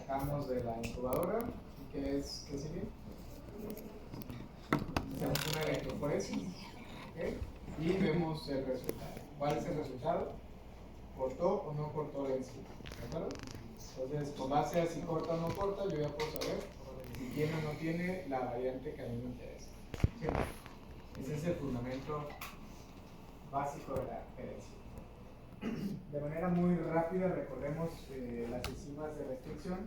sacamos de la incubadora. ¿Y qué sigue? Hacemos una electroforesis, ¿okay? Y vemos el resultado. ¿Cuál es el resultado? ¿Cortó o no cortó la enzima? ¿De acuerdo? Entonces, con base a si corta o no corta, yo ya puedo saber si tiene o no tiene la variante que a mí me interesa. ¿Sí? Ese es el fundamento básico de la enzima. De manera muy rápida recordemos las enzimas de restricción.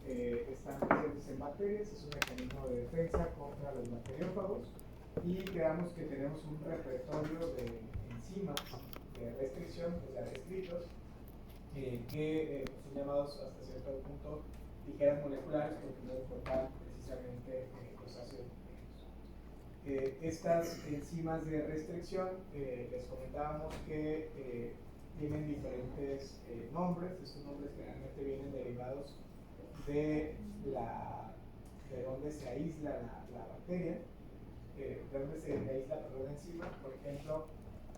Están presentes en bacterias, es un mecanismo de defensa contra los bacteriófagos, y creamos que tenemos un repertorio de enzimas de restricción, o sea, descritos, que son llamados hasta cierto punto tijeras moleculares porque pueden cortar precisamente los ácidos nucleicos. Estas enzimas de restricción, les comentábamos que tienen diferentes nombres. Estos nombres generalmente vienen derivados de dónde se aísla la bacteria, de dónde se aísla la enzima. Por ejemplo,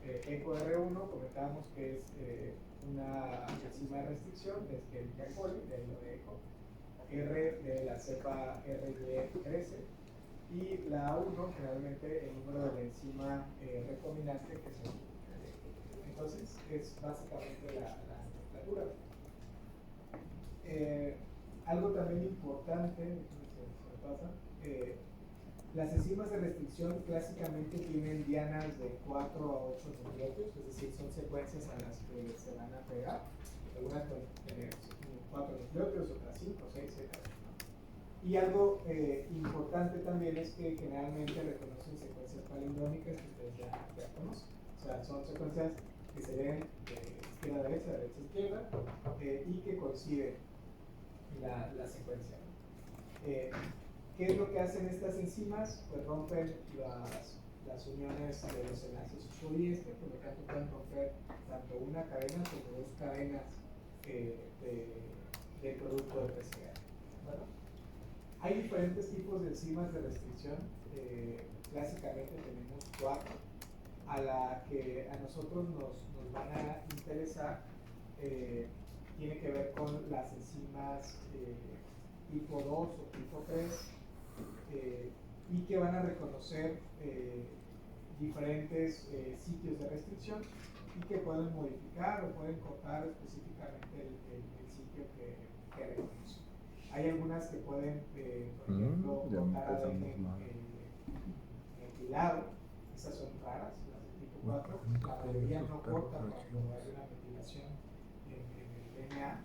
EcoR1 comentábamos que es una enzima de restricción de Escherichia coli, de lo de ECO, R de la cepa RY13, y la A1 generalmente el número de la enzima recombinante que se entonces es básicamente la nomenclatura. Algo también importante, se me pasa, las enzimas de restricción clásicamente tienen dianas de 4 a 8 nucleótidos, es decir, son secuencias a las que se van a pegar. Algunas pueden tener 4 nucleótidos, otras 5, 6, etc. Y algo importante también es que generalmente reconocen secuencias palindrómicas que ustedes ya conocen. O sea, son secuencias que se ven de izquierda a derecha, de derecha a izquierda, y que coinciden la secuencia. ¿Qué es lo que hacen estas enzimas? Pues rompen las uniones de los enlaces usuales, que por lo tanto pueden romper tanto una cadena como dos cadenas de producto de PCR. ¿Bueno? Hay diferentes tipos de enzimas de restricción. Clásicamente tenemos 4. A la que a nosotros nos van a interesar tiene que ver con las enzimas tipo 2 o tipo 3, y que van a reconocer diferentes sitios de restricción y que pueden modificar o pueden cortar específicamente el sitio que reconocen. Hay algunas que pueden, por ejemplo, cortar ADN metilado. Esas son raras, las de tipo 4. La mayoría no cortan cuando hay una metilación en el DNA.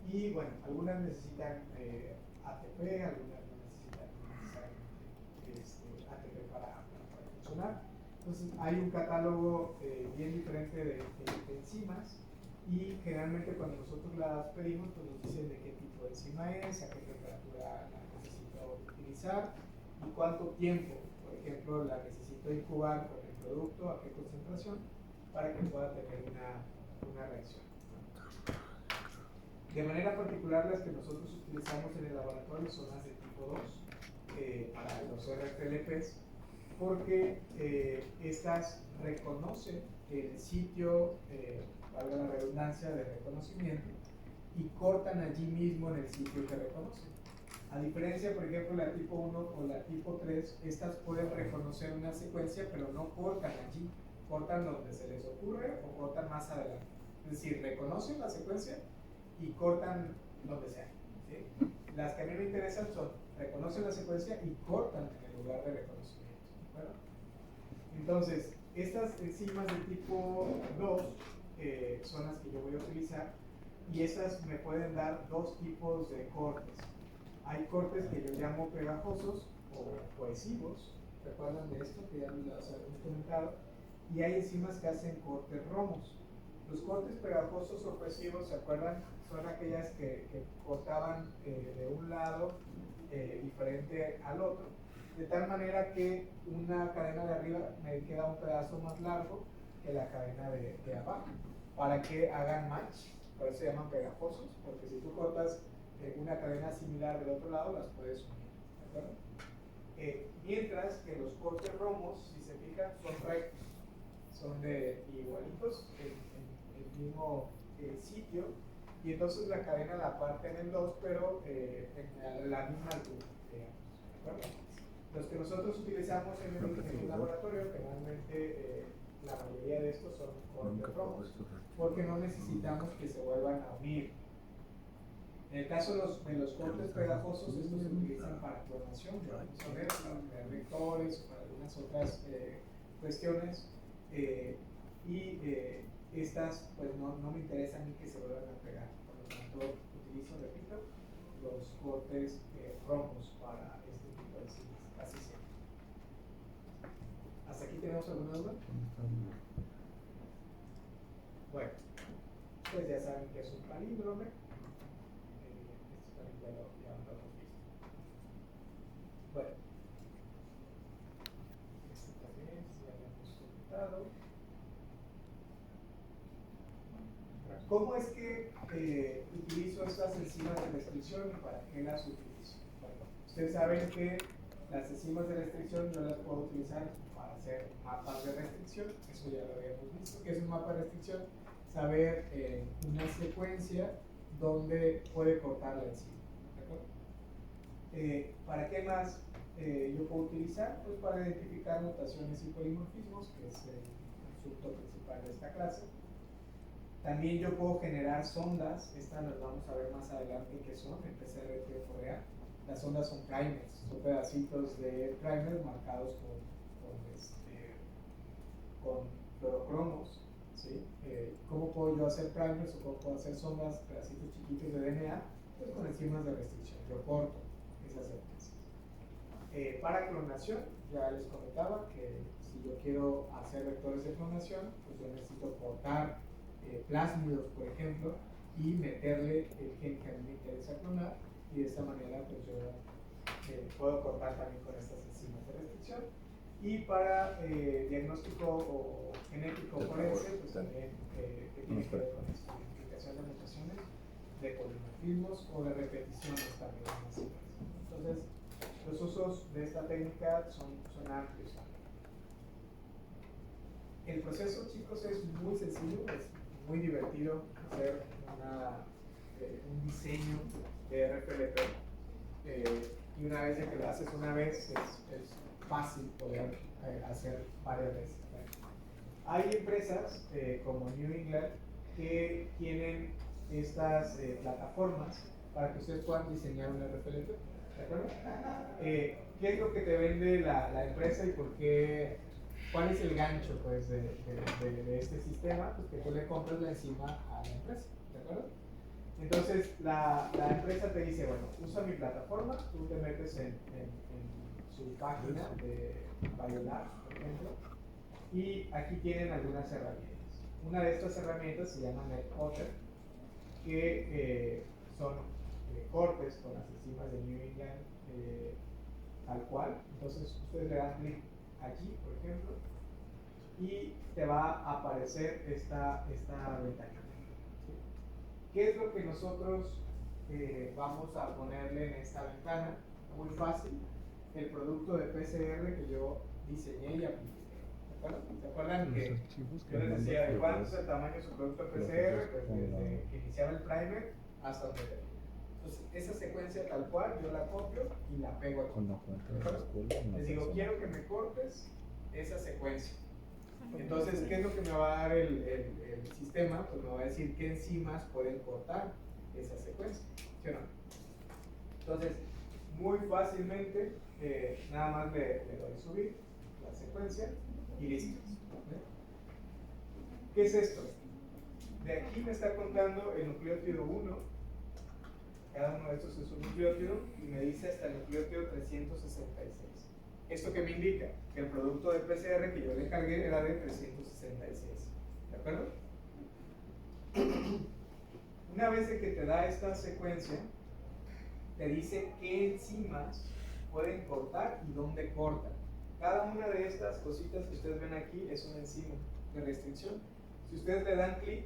Y bueno, algunas necesitan ATP, algunas no necesitan necesariamente ATP para funcionar. Entonces hay un catálogo bien diferente de enzimas, y generalmente cuando nosotros las pedimos pues nos dicen de qué tipo de enzima es, a qué temperatura la necesito utilizar y cuánto tiempo, por ejemplo, la necesito incubar con el producto, a qué concentración, para que pueda tener una reacción. De manera particular, las que nosotros utilizamos en el laboratorio son las de tipo 2 para los RFLPs, porque estas reconocen el sitio, valga la redundancia, de reconocimiento, y cortan allí mismo en el sitio que reconocen. A diferencia, por ejemplo, la tipo 1 o la tipo 3, estas pueden reconocer una secuencia, pero no cortan allí, cortan donde se les ocurre o cortan más adelante. Es decir, reconocen la secuencia y cortan donde sea. ¿Sí? Las que a mí me interesan son, reconocen la secuencia y cortan en el lugar de reconocimiento. ¿Bueno? Entonces, estas enzimas de tipo 2 son las que yo voy a utilizar, y esas me pueden dar dos tipos de cortes. Hay cortes que yo llamo pegajosos o cohesivos, ¿recuerdan de esto que ya les habíamos comentado? Y hay enzimas que hacen cortes romos. Los cortes pegajosos o cohesivos, ¿se acuerdan? Son aquellas que cortaban de un lado diferente al otro, de tal manera que una cadena de arriba me queda un pedazo más largo que la cadena de abajo, para que hagan match. Por eso se llaman pegajosos, porque si tú cortas una cadena similar del otro lado, las puedes unir, ¿de acuerdo? Mientras que los cortes romos, si se fijan, son rectos, son de igualitos en el mismo sitio, y entonces la cadena la parten en dos, pero en la misma altura, digamos, ¿de acuerdo? Los que nosotros utilizamos en el laboratorio, generalmente la mayoría de estos son cortes rojos, porque no necesitamos que se vuelvan a unir. En el caso de los cortes pegajosos, estos se utilizan para clonación, vamos a ver, para crear vectores o para algunas otras cuestiones. Estas pues no me interesa a mí que se vuelvan a pegar, por lo tanto utilizo, repito, los cortes rojos para este tipo de cines, casi siempre. ¿Hasta aquí tenemos alguna duda? Bueno, pues ya saben que es un palíndromo. Esto también ya lo hemos visto. Bueno, este también ya lo hemos comentado. ¿Cómo es que utilizo estas enzimas de restricción y para qué las utilizo? Bueno, ustedes saben que las enzimas de restricción yo las puedo utilizar para hacer mapas de restricción, eso ya lo habíamos visto. ¿Qué es un mapa de restricción? Saber una secuencia donde puede cortar la enzima. ¿De acuerdo? ¿Para qué más yo puedo utilizar? Pues para identificar mutaciones y polimorfismos, que es el concepto principal de esta clase. También yo puedo generar sondas, estas las vamos a ver más adelante qué son, en PCR de tiempo real. Las sondas son primers, son pedacitos de primer marcados con fluorocromos. ¿Sí? ¿Cómo puedo yo hacer primers o cómo puedo hacer sondas, pedacitos chiquitos de DNA? Pues con enzimas de restricción, yo corto esas secuencias. Para clonación, ya les comentaba que si yo quiero hacer vectores de clonación, pues yo necesito cortar plásmidos, por ejemplo, y meterle el gen que a mí me interesa clonar, y de esta manera pues yo puedo cortar también con estas enzimas de restricción. Y para diagnóstico o genético forense, pues también que tiene que ver con esto, identificación de mutaciones, de polimorfismos o de repeticiones también en enzimas. Entonces, los usos de esta técnica son amplios también. El proceso, chicos, es muy sencillo, es muy divertido hacer un diseño de RFLP, y una vez que lo haces una vez es fácil poder hacer varias veces. Hay empresas como New England que tienen estas plataformas para que ustedes puedan diseñar un RFLP. ¿De acuerdo? ¿Qué es lo que te vende la empresa y por qué? ¿Cuál es el gancho pues, de este sistema? Pues que tú le compras la enzima a la empresa, ¿de acuerdo? Entonces la empresa te dice, bueno, usa mi plataforma, tú te metes en su página de Biolab, por ejemplo, y aquí tienen algunas herramientas. Una de estas herramientas se llama NetCoder, que son cortes con las enzimas de New England tal cual. Entonces ustedes le dan clic aquí, por ejemplo, y te va a aparecer esta ventana. ¿Sí? ¿Qué es lo que nosotros vamos a ponerle en esta ventana? Muy fácil, el producto de PCR que yo diseñé y apliqué. ¿Se acuerdan que yo les decía de cuánto es el tamaño de su producto PCR? Pues desde que iniciaba el primer hasta donde termina. Entonces, esa secuencia tal cual, yo la copio y la pego aquí. Les digo, quiero que me cortes esa secuencia. Entonces, ¿qué es lo que me va a dar el sistema? Pues me va a decir qué enzimas pueden cortar esa secuencia. ¿Sí o no? Entonces, muy fácilmente, nada más le doy subir la secuencia y listo. ¿Qué es esto? De aquí me está contando el nucleótido 1. Cada uno de estos es un nucleótido y me dice hasta el nucleótido 366. ¿Esto qué me indica? Que el producto de PCR que yo le cargué era de 366. ¿De acuerdo? Una vez que te da esta secuencia, te dice qué enzimas pueden cortar y dónde cortan. Cada una de estas cositas que ustedes ven aquí es una enzima de restricción. Si ustedes le dan clic,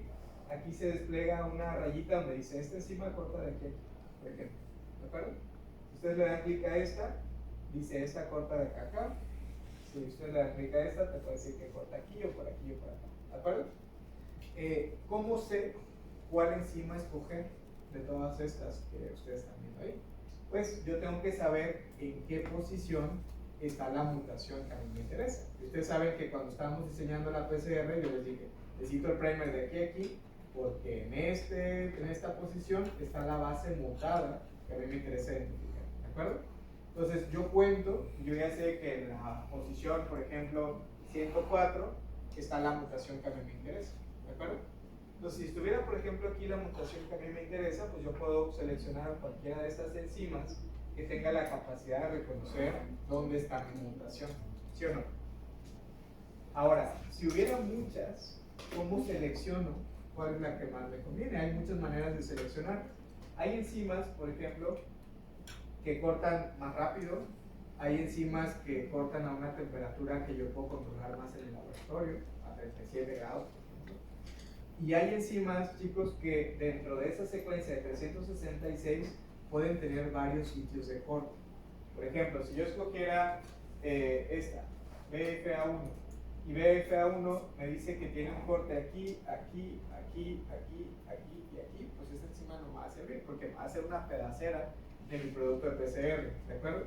aquí se despliega una rayita donde dice esta enzima corta de aquí, por ejemplo. ¿De acuerdo? Si ustedes le dan clic a esta, dice esta corta de acá a acá. Si usted le dan clic a esta, te puede decir que corta aquí o por aquí o por acá. ¿De acuerdo? ¿Cómo sé ¿cuál enzima escoger de todas estas que ustedes están viendo ahí? Pues yo tengo que saber en qué posición está la mutación que a mí me interesa. Y ustedes saben que cuando estábamos diseñando la PCR, yo les dije, necesito el primer de aquí a aquí, porque en esta posición está la base mutada que a mí me interesa identificar, ¿de acuerdo? Entonces yo cuento, yo ya sé que en la posición, por ejemplo, 104, está la mutación que a mí me interesa, ¿de acuerdo? Entonces, si estuviera, por ejemplo, aquí la mutación que a mí me interesa, pues yo puedo seleccionar cualquiera de estas enzimas que tenga la capacidad de reconocer dónde está mi mutación, ¿sí o no? Ahora, si hubiera muchas, ¿cómo selecciono cuál es la que más me conviene? Hay muchas maneras de seleccionar. Hay enzimas, por ejemplo, que cortan más rápido. Hay enzimas que cortan a una temperatura que yo puedo controlar más en el laboratorio, a 37 grados. Y hay enzimas, chicos, que dentro de esa secuencia de 366 pueden tener varios sitios de corte. Por ejemplo, si yo escogiera esta, BFA1, y BFA1 me dice que tiene un corte aquí, aquí, aquí, aquí, aquí y aquí, pues esta enzima no me va a servir porque me va a hacer una pedacera de mi producto de PCR, ¿de acuerdo?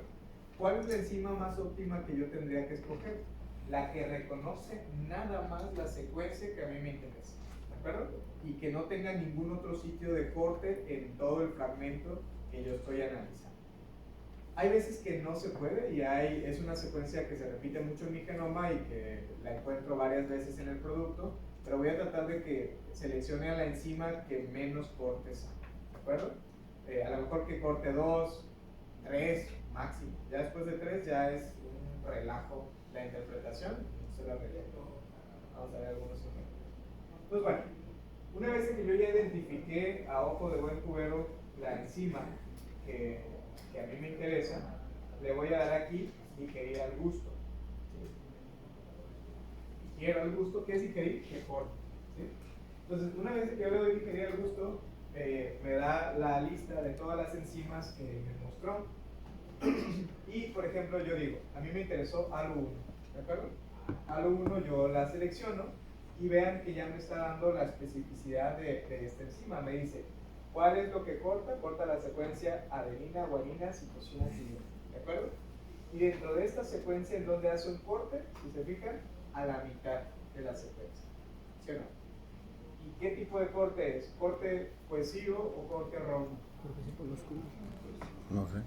¿Cuál es la enzima más óptima que yo tendría que escoger? La que reconoce nada más la secuencia que a mí me interesa. ¿De acuerdo? Y que no tenga ningún otro sitio de corte en todo el fragmento que yo estoy analizando. Hay veces que no se puede y es una secuencia que se repite mucho en mi genoma y que la encuentro varias veces en el producto, pero voy a tratar de que seleccione a la enzima que menos cortes haga, ¿de acuerdo? A lo mejor que corte 2, 3 máximo. Ya después de 3 ya es un relajo la interpretación, se la relleno. Vamos a ver algunos ejemplos. Pues bueno, una vez que yo ya identifiqué a ojo de buen cubero la enzima que a mí me interesa, le voy a dar aquí digerir al gusto. ¿Sí? Digiero al gusto, ¿qué es digerir? Que corte. ¿Sí? Entonces, una vez que yo le doy digerir al gusto, me da la lista de todas las enzimas que me mostró. Y, por ejemplo, yo digo, a mí me interesó ALU1, ¿de acuerdo? ALU1 yo la selecciono y vean que ya me está dando la especificidad de esta enzima. Me dice, ¿cuál es lo que corta? Corta la secuencia adenina, guanina, citosina, tidina, ¿de acuerdo? Y dentro de esta secuencia, ¿en dónde hace un corte? Si se fijan, a la mitad de la secuencia, ¿sí o no? ¿Y qué tipo de corte es? ¿Corte cohesivo o corte rombo? No sé.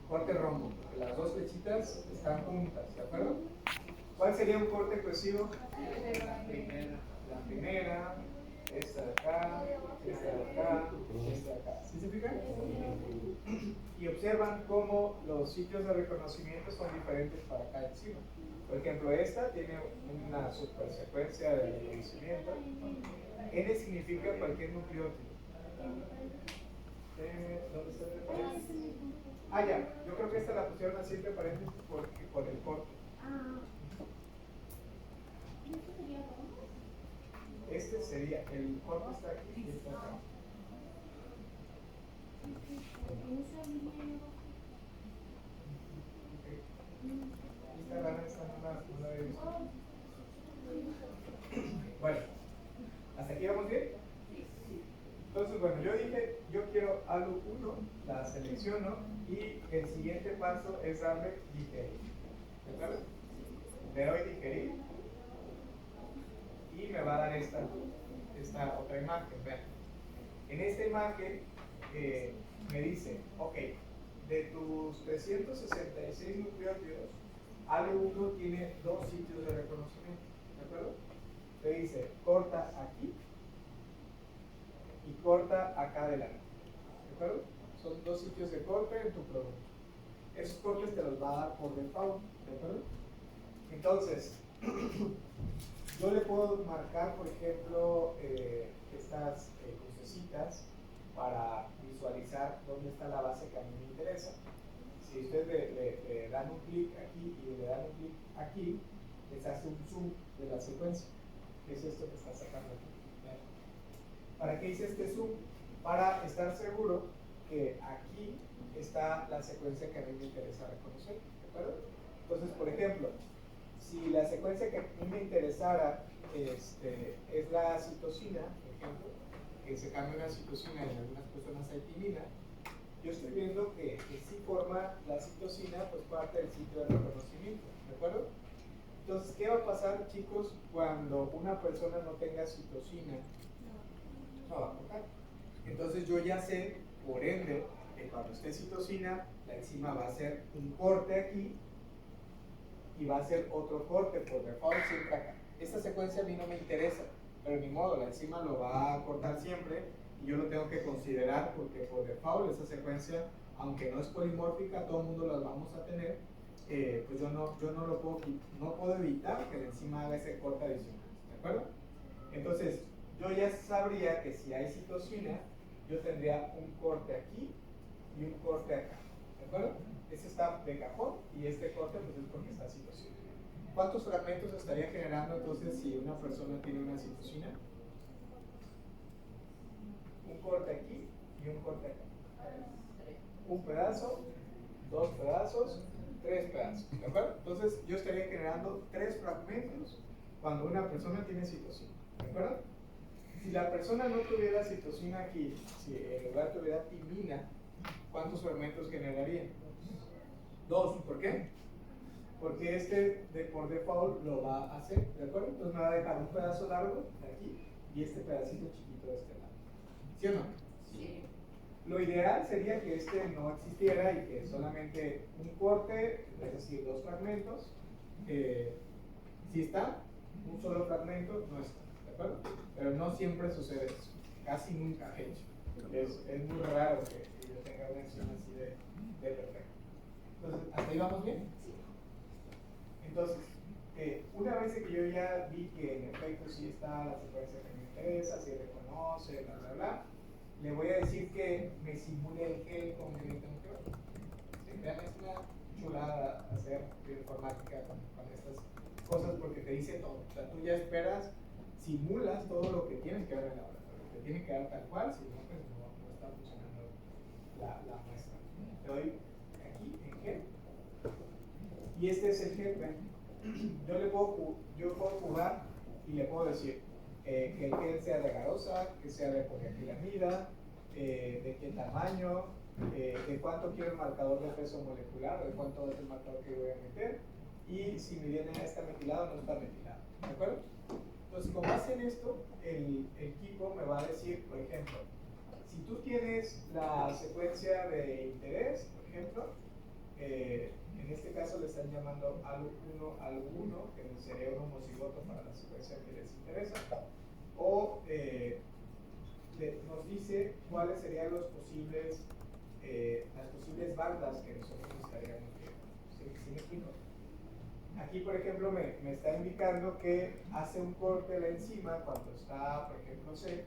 Corte rombo, porque las dos flechitas están juntas, ¿de acuerdo? ¿Cuál sería un corte cohesivo? La primera, esta de acá, esta de acá, esta de acá. ¿Sí se fijan? Y observan cómo los sitios de reconocimiento son diferentes para cada enzima. Por ejemplo, esta tiene una supersecuencia de reconocimiento. N significa cualquier nucleótido. ¿Dónde está el paréntesis? Ah, ya. Yo creo que esta la pusieron así entre paréntesis por el corte. Este sería, el corte está aquí y está acá. Okay. Esta rana está no la he visto. Bueno, ¿hasta aquí vamos bien? Entonces, bueno, yo dije, yo quiero ALU1, la selecciono y el siguiente paso es darle digerir. ¿De acuerdo? Le doy digerir y me va a dar esta otra imagen. Vean. En esta imagen me dice, ok, de tus 366 nucleótidos, ALU1 tiene 2 sitios de reconocimiento. ¿De acuerdo? Te dice, corta aquí y corta acá adelante. ¿De acuerdo? Son 2 sitios de corte en tu producto. Esos cortes te los va a dar por default. ¿De acuerdo? Entonces, yo le puedo marcar, por ejemplo, estas lucecitas para visualizar dónde está la base que a mí me interesa. Si ustedes le dan un clic aquí y le dan un clic aquí, les hace un zoom de la secuencia, que es esto que está sacando aquí. ¿Para qué hice este zoom? Para estar seguro que aquí está la secuencia que a mí me interesa reconocer. ¿De acuerdo? Entonces, por ejemplo, si la secuencia que a mí me interesara es la citosina, por ejemplo, que se cambia una citosina y en algunas personas hay timina. Yo estoy viendo que sí forma la citosina pues parte del sitio de reconocimiento, ¿de acuerdo? Entonces, ¿qué va a pasar, chicos, cuando una persona no tenga citosina? No va a cortar. Entonces yo ya sé, por ende, que cuando esté citosina, la enzima va a hacer un corte aquí y va a hacer otro corte por default siempre acá. Esta secuencia a mí no me interesa, pero ni modo, la enzima lo va a cortar siempre y yo lo tengo que considerar porque por default esa secuencia, aunque no es polimórfica, todo el mundo las vamos a tener, pues yo no lo puedo evitar que la enzima haga ese corte adicional, ¿de acuerdo? Entonces, yo ya sabría que si hay citosina, yo tendría un corte aquí y un corte acá, ¿de acuerdo? Este está de cajón y este corte pues es porque está citosina. ¿Cuántos fragmentos estaría generando entonces si una persona tiene una citosina? Un corte aquí y un corte acá. Un pedazo, dos pedazos, tres pedazos, ¿de acuerdo? Entonces yo estaría generando 3 fragmentos cuando una persona tiene citosina, ¿de acuerdo? Si la persona no tuviera citosina aquí, si en lugar tuviera timina, ¿cuántos fragmentos generaría? 2, ¿por qué? Porque por default lo va a hacer, ¿de acuerdo? Entonces me va a dejar un pedazo largo de aquí y este pedacito chiquito de este lado. ¿Sí o no? Sí. Lo ideal sería que este no existiera y que solamente un corte, es decir, 2 fragmentos, si está, un solo fragmento no está, ¿de acuerdo? Pero no siempre sucede eso, casi nunca de hecho. Es muy raro que yo tenga una enzima así de perfecta. Entonces, ¿hasta ahí vamos bien? Sí. Entonces, una vez que yo ya vi que en efecto sí está la secuencia que me interesa, si reconoce, bla, bla, bla, le voy a decir que me simule el gel con el que tengo que ver. ¿Sí? Vean, es una chulada hacer bioinformática con estas cosas porque te dice todo. O sea, tú ya esperas, simulas todo lo que tienes que ver en el laboratorio. Te tiene que dar tal cual, si no, pues no está funcionando la muestra. Te doy aquí en gel. Y este es el gel, ¿ven? Yo puedo jugar y le puedo decir que el gel sea de agarrosa, que sea de poliacrilamida, de qué tamaño, de cuánto quiero el marcador de peso molecular, de cuánto es el marcador que voy a meter, y si mi DNA está metilado o no está metilado, ¿de acuerdo? Entonces, con base en esto, el equipo me va a decir, por ejemplo, si tú tienes la secuencia de interés, por ejemplo, en este caso le están llamando ALU1, que sería un homocigoto para la secuencia que les interesa, o nos dice cuáles serían las posibles bandas que nosotros estaríamos viendo. ¿Sí me explico? Aquí, por ejemplo, me está indicando que hace un corte la enzima cuando está, por ejemplo, C,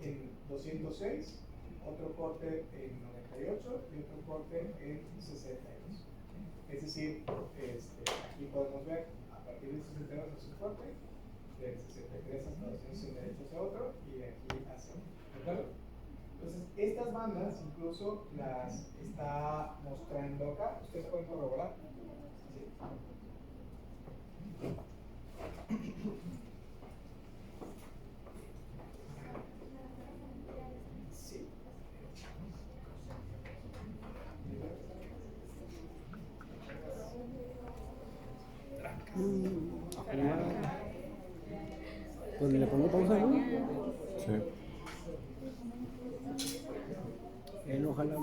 en 206, otro corte en 98 y otro corte en 62. Es decir, aquí podemos ver, a partir del 62 hace un corte, del 63 hasta 200 derechos hacia otro y de aquí hacia otro. ¿De acuerdo? Entonces, estas bandas incluso las está mostrando acá. ¿Ustedes pueden corroborar? Sí. Pues le pongo pausa, ¿no? Sí. Él ojalá.